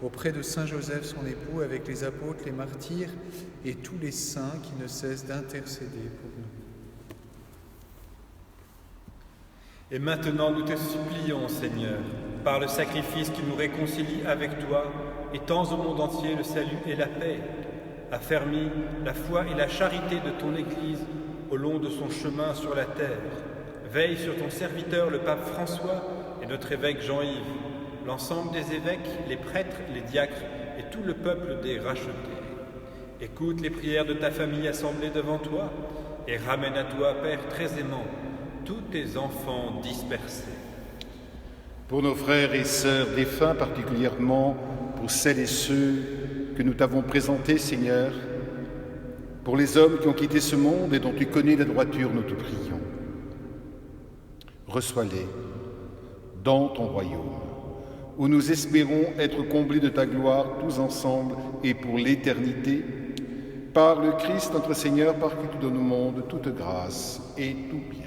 auprès de Saint Joseph, son époux, avec les apôtres, les martyrs et tous les saints qui ne cessent d'intercéder pour nous. Et maintenant nous te supplions, Seigneur, par le sacrifice qui nous réconcilie avec toi, étends au monde entier le salut et la paix. Affermis la foi et la charité de ton Église au long de son chemin sur la terre. Veille sur ton serviteur, le pape François, et notre évêque Jean-Yves. l'ensemble des évêques, les prêtres, les diacres et tout le peuple des rachetés. Écoute les prières de ta famille assemblée devant toi et ramène à toi, Père très aimant, tous tes enfants dispersés. Pour nos frères et sœurs défunts, particulièrement pour celles et ceux que nous t'avons présentés, Seigneur, pour les hommes qui ont quitté ce monde et dont tu connais la droiture, nous te prions. Reçois-les dans ton royaume, où nous espérons être comblés de ta gloire tous ensemble et pour l'éternité, par le Christ notre Seigneur, par qui tu donnes au monde toute grâce et tout bien.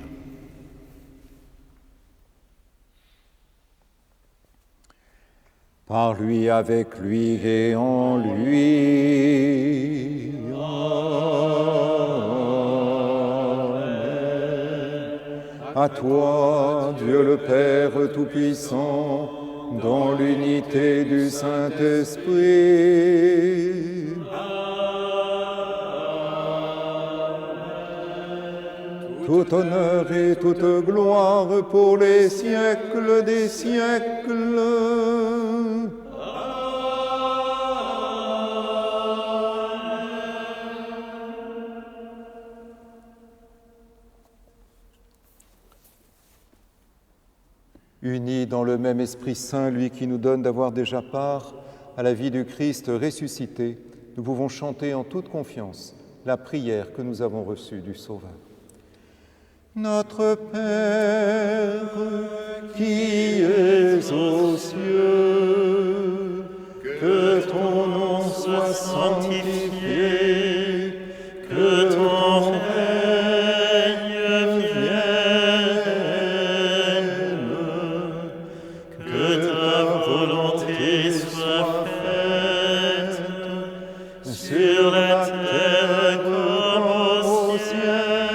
Par lui, avec lui et en lui. Amen. À toi, Dieu le Père Tout-Puissant, dans l'unité du Saint-Esprit. Tout honneur et toute gloire pour les siècles des siècles. Unis dans le même Esprit Saint, lui qui nous donne d'avoir déjà part à la vie du Christ ressuscité, nous pouvons chanter en toute confiance la prière que nous avons reçue du Sauveur. Notre Père, qui es aux cieux, que ton nom soit sanctifié, que ton règne vienne, que ta volonté soit faite sur la terre comme au ciel.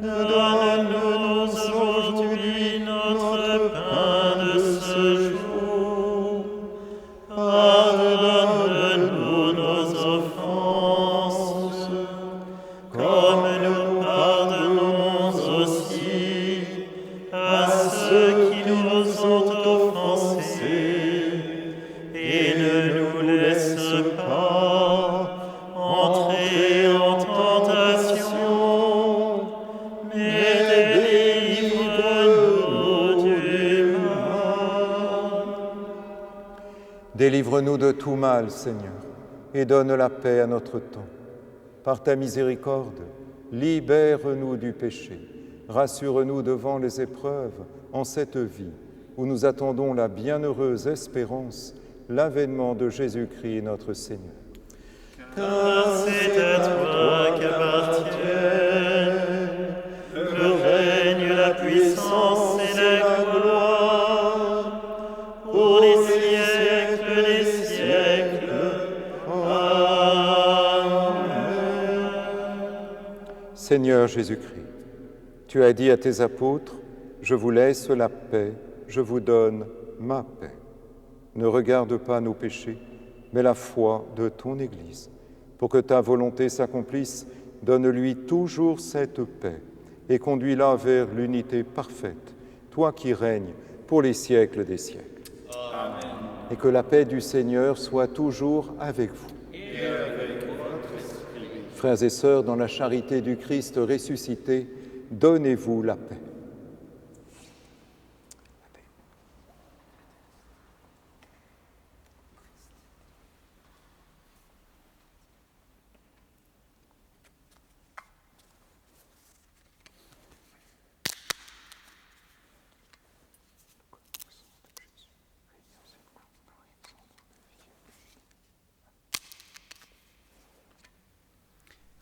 Donne-nous aujourd'hui notre pain de ce jour. Pardonne-nous nos offenses, comme nous pardonnons aussi à ceux qui nous ont offensés. Et ne nous laisse pas entrer en tentation, mais délivre-nous du mal. Délivre-nous de tout mal, Seigneur, et donne la paix à notre temps. Par ta miséricorde, libère-nous du péché. Rassure-nous devant les épreuves en cette vie où nous attendons la bienheureuse espérance, l'avènement de Jésus-Christ notre Seigneur. Car c'est à toi qu'appartiennent le règne, la puissance et la gloire pour les siècles des siècles. Amen. Seigneur Jésus-Christ, tu as dit à tes apôtres, « Je vous laisse la paix, je vous donne ma paix. » Ne regarde pas nos péchés, mais la foi de ton Église. Pour que ta volonté s'accomplisse, donne-lui toujours cette paix et conduis-la vers l'unité parfaite, toi qui règnes pour les siècles des siècles. Amen. Et que la paix du Seigneur soit toujours avec vous. Et avec votre esprit. Frères et sœurs, dans la charité du Christ ressuscité, donnez-vous la paix.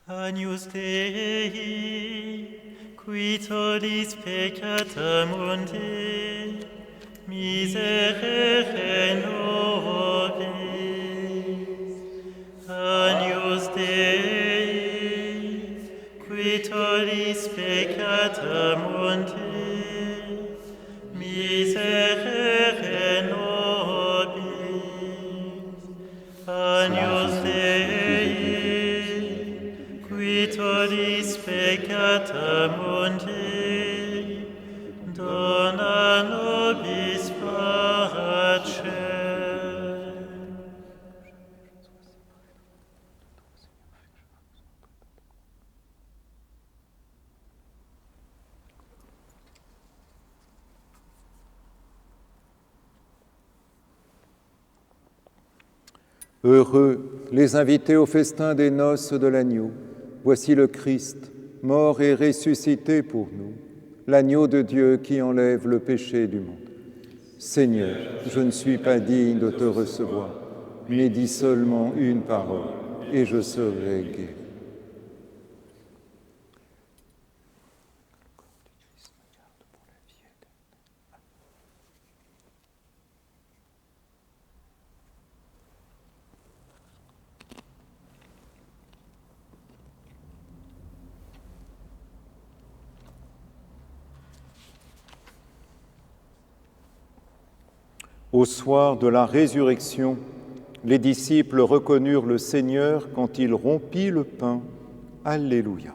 Agnus Dei, qui tollis peccata mundi, miserere nobis. Agnus Dei, qui tollis peccata mundi, miserere nobis. Agnus Dei, qui tollis peccata mundi, dona nobis pax. Heureux les invités au festin des noces de l'agneau. Voici le Christ, mort et ressuscité pour nous, l'agneau de Dieu qui enlève le péché du monde. Seigneur, je ne suis pas digne de te recevoir, mais dis seulement une parole, et je serai guéri. Au soir de la résurrection, les disciples reconnurent le Seigneur quand il rompit le pain. Alléluia.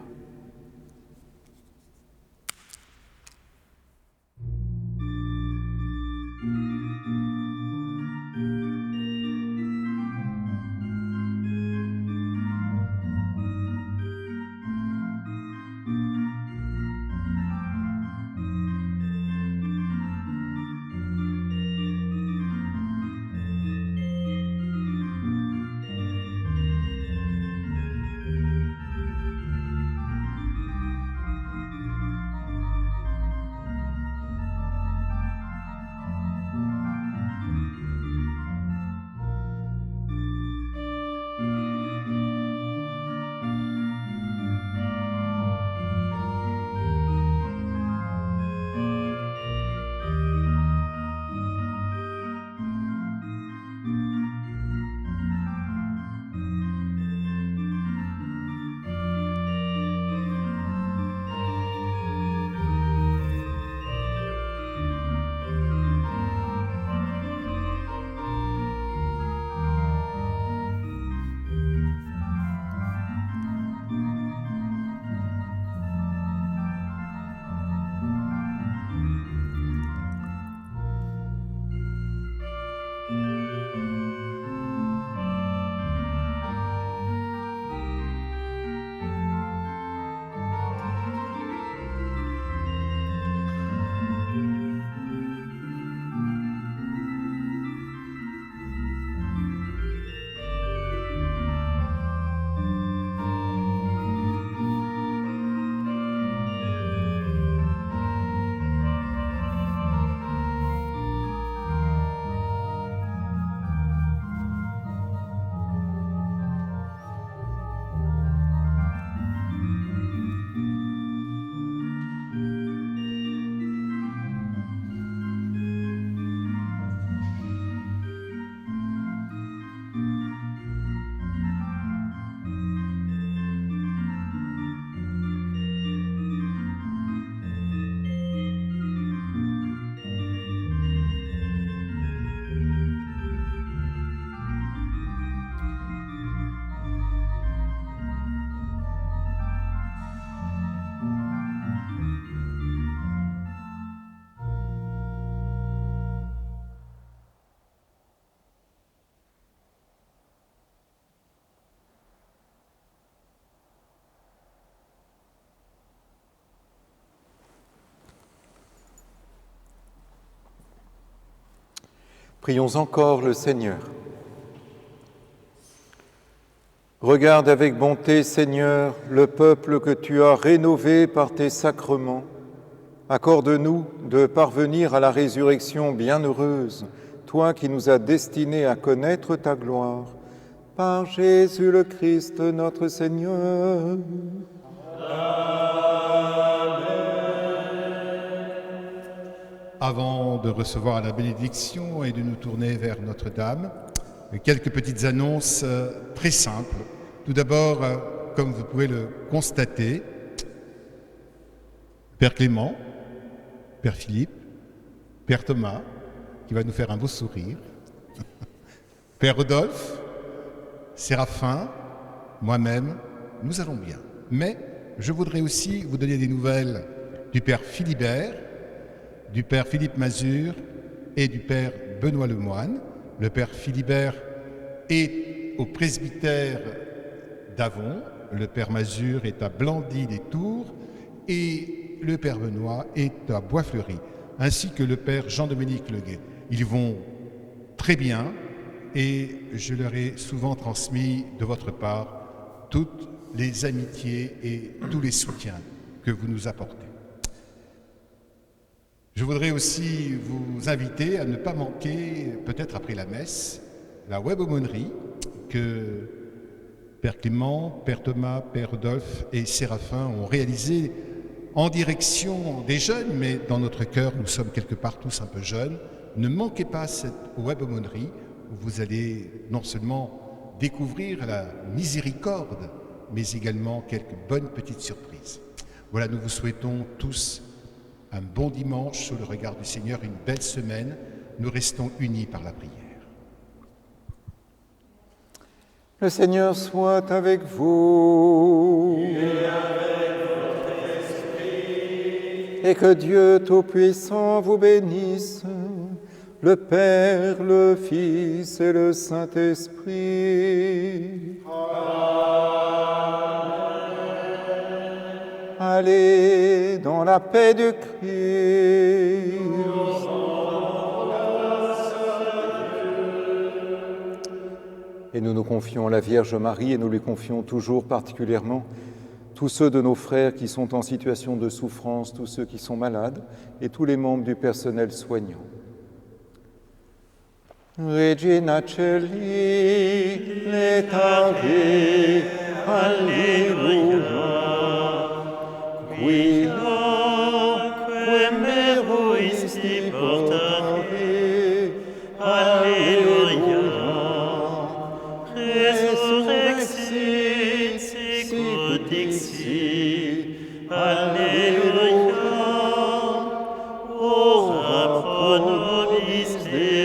Prions encore le Seigneur. Regarde avec bonté, Seigneur, le peuple que tu as rénové par tes sacrements. Accorde-nous de parvenir à la résurrection bienheureuse, toi qui nous as destinés à connaître ta gloire. Par Jésus le Christ, notre Seigneur. Avant de recevoir la bénédiction et de nous tourner vers Notre-Dame, quelques petites annonces très simples. Tout d'abord, comme vous pouvez le constater, Père Clément, Père Philippe, Père Thomas, qui va nous faire un beau sourire, Père Rodolphe, Séraphin, moi-même, nous allons bien. Mais je voudrais aussi vous donner des nouvelles du Père Philibert, du Père Philippe Mazur et du Père Benoît Lemoine. Le Père Philibert est au presbytère d'Avon, le Père Mazur est à Blandy-les-Tours et le Père Benoît est à Bois-Fleuri, ainsi que le Père Jean-Dominique Leguet. Ils vont très bien et je leur ai souvent transmis de votre part toutes les amitiés et tous les soutiens que vous nous apportez. Je voudrais aussi vous inviter à ne pas manquer, peut-être après la messe, la web aumônerie que Père Clément, Père Thomas, Père Rodolphe et Séraphin ont réalisée en direction des jeunes, mais dans notre cœur, nous sommes quelque part tous un peu jeunes. Ne manquez pas cette web aumônerie où vous allez non seulement découvrir la miséricorde, mais également quelques bonnes petites surprises. Voilà, nous vous souhaitons tous un bon dimanche sous le regard du Seigneur, une belle semaine. Nous restons unis par la prière. Le Seigneur soit avec vous. Et avec votre esprit. Et que Dieu Tout-Puissant vous bénisse, le Père, le Fils et le Saint-Esprit. Allez dans la paix du Christ. Et nous nous confions à la Vierge Marie et nous lui confions toujours particulièrement tous ceux de nos frères qui sont en situation de souffrance, tous ceux qui sont malades et tous les membres du personnel soignant. Regina Celi, letare, alleluia. Qui Quoque meruisti portare, alleluia. Resurrexit sicut dixit, alleluia. Ora pro nobis Deo.